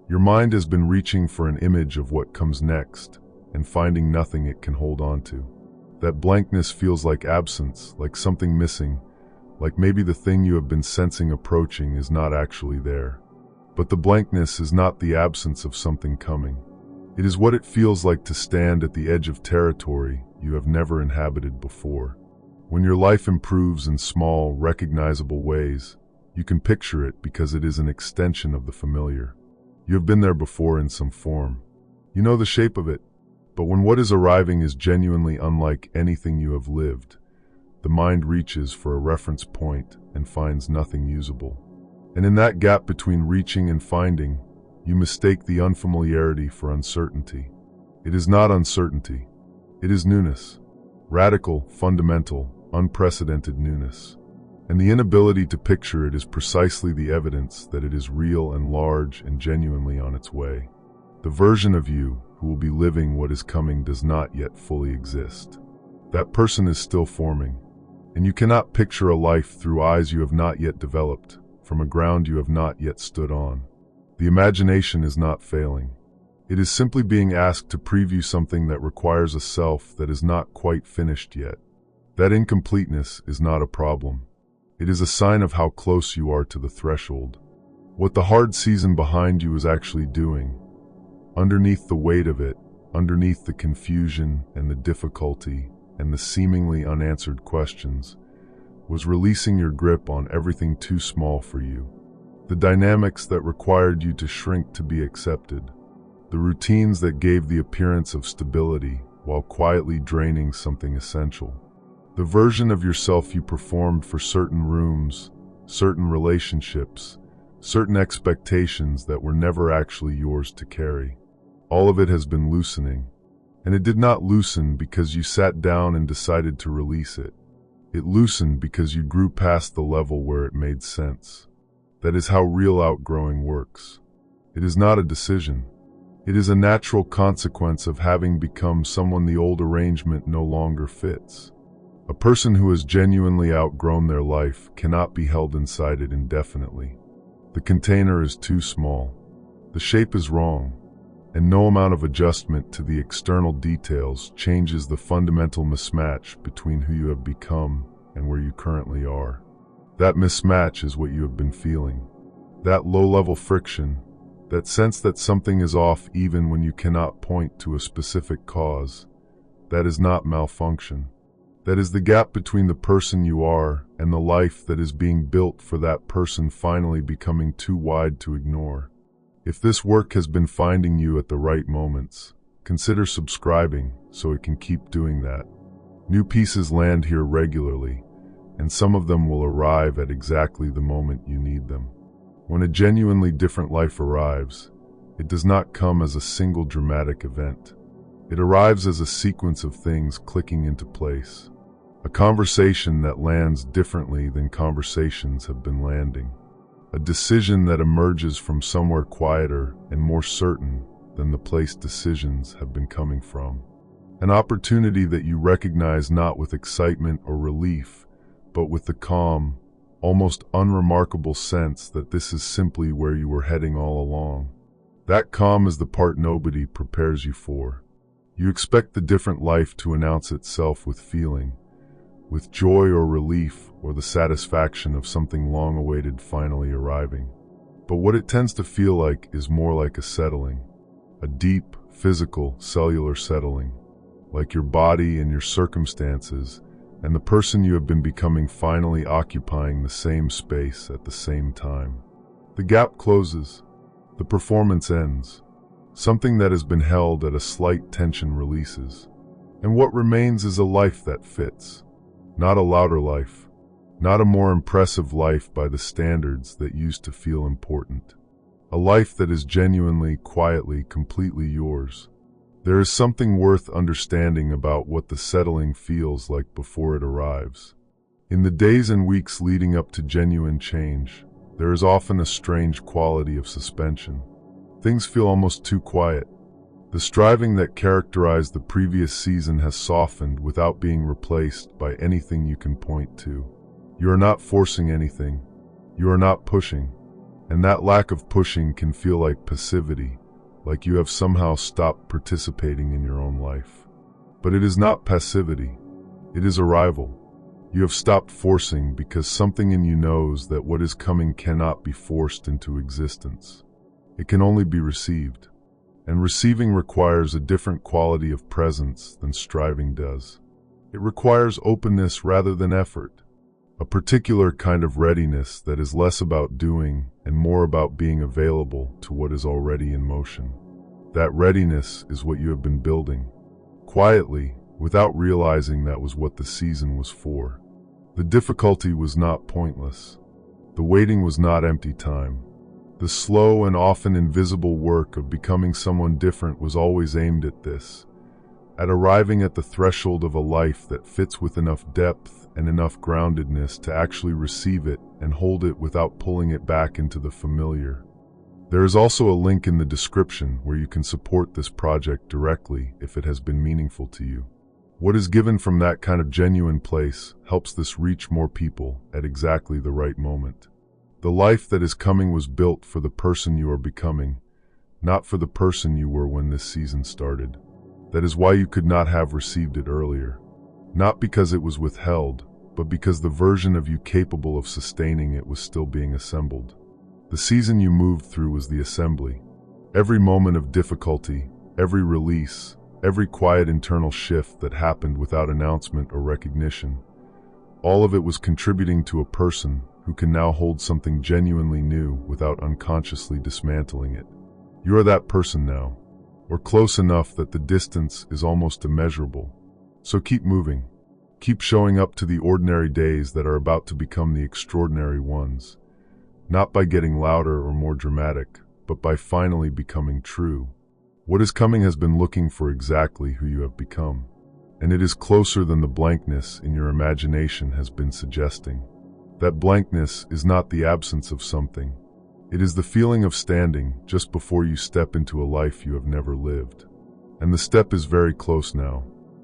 Your mind has been reaching for an image of what comes next and finding nothing it can hold on to. That blankness feels like absence, like something missing, like maybe the thing you have been sensing approaching is not actually there. But the blankness is not the absence of something coming. It is what it feels like to stand at the edge of territory you have never inhabited before. When your life improves in small, recognizable ways, you can picture it because it is an extension of the familiar. You have been there before in some form. You know the shape of it, but when what is arriving is genuinely unlike anything you have lived, the mind reaches for a reference point and finds nothing usable. And in that gap between reaching and finding, you mistake the unfamiliarity for uncertainty. It is not uncertainty. It is newness. Radical, fundamental, unprecedented newness. And the inability to picture it is precisely the evidence that it is real and large and genuinely on its way. The version of you who will be living what is coming does not yet fully exist. That person is still forming, and you cannot picture a life through eyes you have not yet developed, from a ground you have not yet stood on. The imagination is not failing. It is simply being asked to preview something that requires a self that is not quite finished yet. That incompleteness is not a problem. It is a sign of how close you are to the threshold. What the hard season behind you is actually doing, underneath the weight of it, underneath the confusion and the difficulty and the seemingly unanswered questions, was releasing your grip on everything too small for you. The dynamics that required you to shrink to be accepted. The routines that gave the appearance of stability while quietly draining something essential. The version of yourself you performed for certain rooms, certain relationships, certain expectations that were never actually yours to carry. All of it has been loosening. And it did not loosen because you sat down and decided to release it. It loosened because you grew past the level where it made sense. That is how real outgrowing works. It is not a decision. It is a natural consequence of having become someone the old arrangement no longer fits. A person who has genuinely outgrown their life cannot be held inside it indefinitely. The container is too small. The shape is wrong. And no amount of adjustment to the external details changes the fundamental mismatch between who you have become and where you currently are. That mismatch is what you have been feeling. That low-level friction, that sense that something is off even when you cannot point to a specific cause, that is not malfunction. That is the gap between the person you are and the life that is being built for that person finally becoming too wide to ignore. If this work has been finding you at the right moments, consider subscribing so it can keep doing that. New pieces land here regularly, and some of them will arrive at exactly the moment you need them. When a genuinely different life arrives, it does not come as a single dramatic event. It arrives as a sequence of things clicking into place. A conversation that lands differently than conversations have been landing. A decision that emerges from somewhere quieter and more certain than the place decisions have been coming from. An opportunity that you recognize not with excitement or relief, but with the calm, almost unremarkable sense that this is simply where you were heading all along. That calm is the part nobody prepares you for. You expect the different life to announce itself with feeling, with joy or relief or the satisfaction of something long-awaited finally arriving. But what it tends to feel like is more like a settling, a deep, physical, cellular settling, like your body and your circumstances and the person you have been becoming finally occupying the same space at the same time. The gap closes. The performance ends. Something that has been held at a slight tension releases. And what remains is a life that fits. Not a louder life. Not a more impressive life by the standards that used to feel important. A life that is genuinely, quietly, completely yours. There is something worth understanding about what the settling feels like before it arrives. In the days and weeks leading up to genuine change, there is often a strange quality of suspension. Things feel almost too quiet. The striving that characterized the previous season has softened without being replaced by anything you can point to. You are not forcing anything. You are not pushing. And that lack of pushing can feel like passivity, like you have somehow stopped participating in your own life. But it is not passivity. It is arrival. You have stopped forcing because something in you knows that what is coming cannot be forced into existence. It can only be received. And receiving requires a different quality of presence than striving does. It requires openness rather than effort, a particular kind of readiness that is less about doing and more about being available to what is already in motion. That readiness is what you have been building, quietly, without realizing that was what the season was for. The difficulty was not pointless. The waiting was not empty time. The slow and often invisible work of becoming someone different was always aimed at this, at arriving at the threshold of a life that fits with enough depth and enough groundedness to actually receive it and hold it without pulling it back into the familiar. There is also a link in the description where you can support this project directly if it has been meaningful to you. What is given from that kind of genuine place helps this reach more people at exactly the right moment. The life that is coming was built for the person you are becoming, not for the person you were when this season started. That is why you could not have received it earlier. Not because it was withheld, but because the version of you capable of sustaining it was still being assembled. The season you moved through was the assembly. Every moment of difficulty, every release, every quiet internal shift that happened without announcement or recognition, all of it was contributing to a person who can now hold something genuinely new without unconsciously dismantling it. You are that person now, or close enough that the distance is almost immeasurable. So keep moving. Keep showing up to the ordinary days that are about to become the extraordinary ones, not by getting louder or more dramatic, but by finally becoming true. What is coming has been looking for exactly who you have become, and it is closer than the blankness in your imagination has been suggesting. That blankness is not the absence of something. It is the feeling of standing just before you step into a life you have never lived. And the step is very close now.